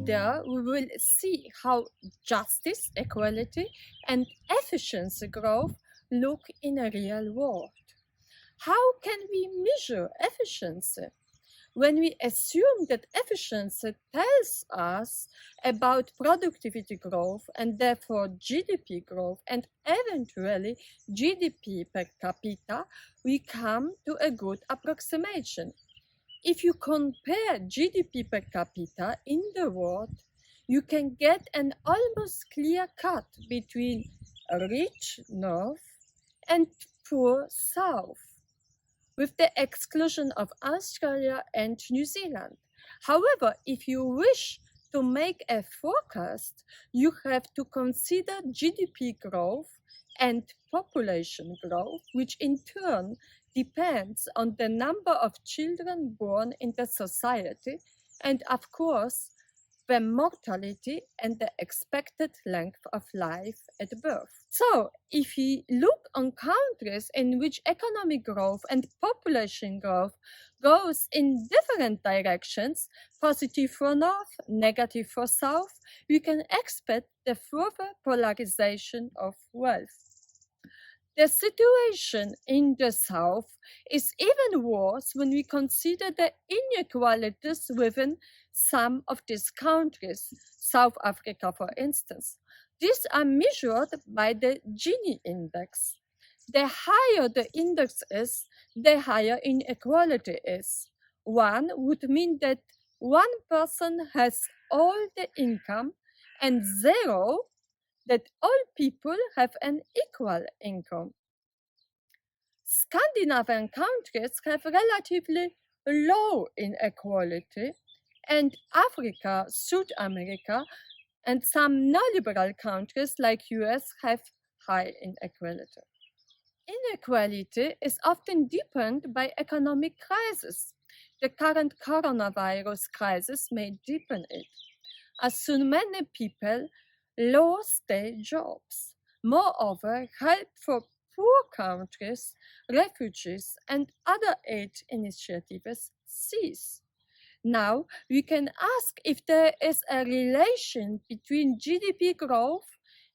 there we will see how justice, equality, and efficiency growth look in a real world. How can we measure efficiency? When we assume that efficiency tells us about productivity growth and therefore GDP growth and eventually GDP per capita, we come to a good approximation. If you compare GDP per capita in the world, you can get an almost clear cut between rich North and poor South, with the exclusion of Australia and New Zealand. However, if you wish to make a forecast, you have to consider GDP growth and population growth, which in turn depends on the number of children born in the society and, of course, the mortality and the expected length of life at birth. So, if we look on countries in which economic growth and population growth goes in different directions, positive for North, negative for South, we can expect the further polarization of wealth. The situation in the South is even worse when we consider the inequalities within some of these countries, South Africa, for instance. These are measured by the Gini index. The higher the index is, the higher inequality is. One would mean that one person has all the income, and zero that all people have an equal income. Scandinavian countries have relatively low inequality, and Africa, South America, and some neoliberal countries like US have high inequality. Inequality is often deepened by economic crisis. The current coronavirus crisis may deepen it, as soon many people lost their jobs. Moreover, help for poor countries, refugees, and other aid initiatives cease. Now, we can ask if there is a relation between GDP growth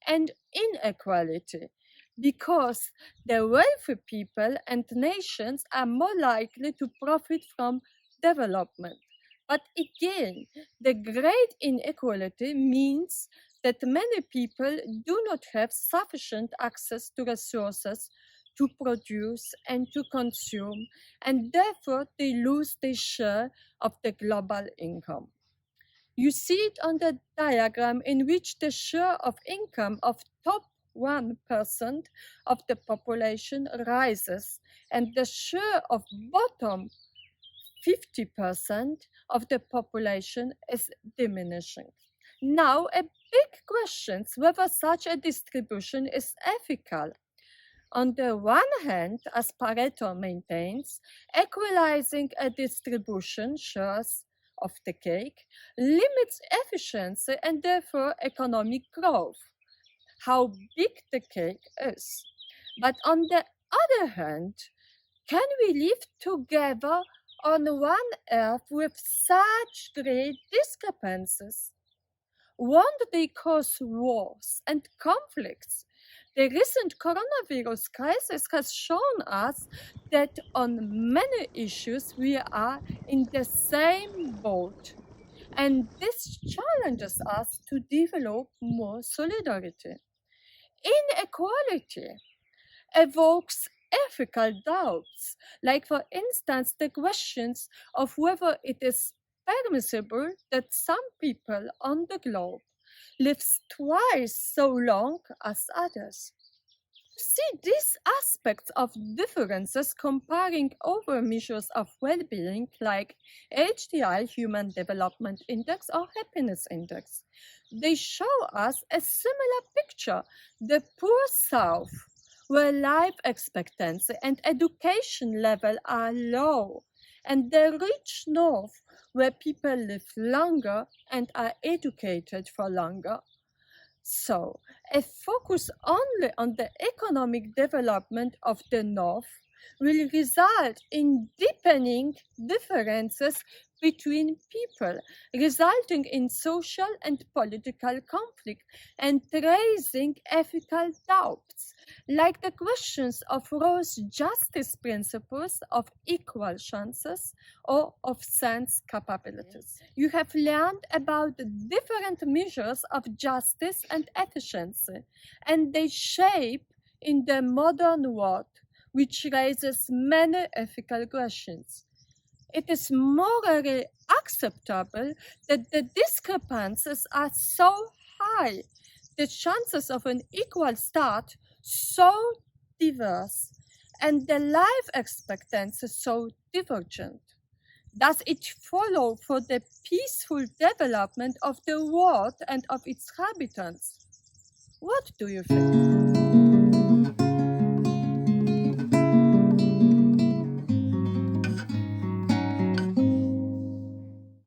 and inequality, because the wealthy people and nations are more likely to profit from development. But again, the great inequality means that many people do not have sufficient access to resources to produce and to consume, and therefore they lose their share of the global income. You see it on the diagram in which the share of income of top 1% of the population rises and the share of bottom 50% of the population is diminishing. Now, a big question is whether such a distribution is ethical. On the one hand, as Pareto maintains, equalizing a distribution shares of the cake limits efficiency and therefore economic growth, how big the cake is. But on the other hand, can we live together on one earth with such great discrepancies? Won't they cause wars and conflicts? The recent coronavirus crisis has shown us that on many issues we are in the same boat. And this challenges us to develop more solidarity. Inequality evokes ethical doubts, like, for instance, the questions of whether it is permissible that some people on the globe live twice so long as others. See these aspects of differences comparing over measures of well-being like HDI, Human Development Index, or Happiness Index. They show us a similar picture. The poor South, where life expectancy and education level are low, and the rich North, where people live longer and are educated for longer. So, a focus only on the economic development of the North will result in deepening differences between people, resulting in social and political conflict and raising ethical doubts, like the questions of Rawls' justice principles of equal chances or of sense capabilities. You have learned about the different measures of justice and efficiency, and they shape in the modern world, which raises many ethical questions. It is morally acceptable that the discrepancies are so high, the chances of an equal start so diverse, and the life expectancy so divergent. Does it follow for the peaceful development of the world and of its inhabitants? What do you think?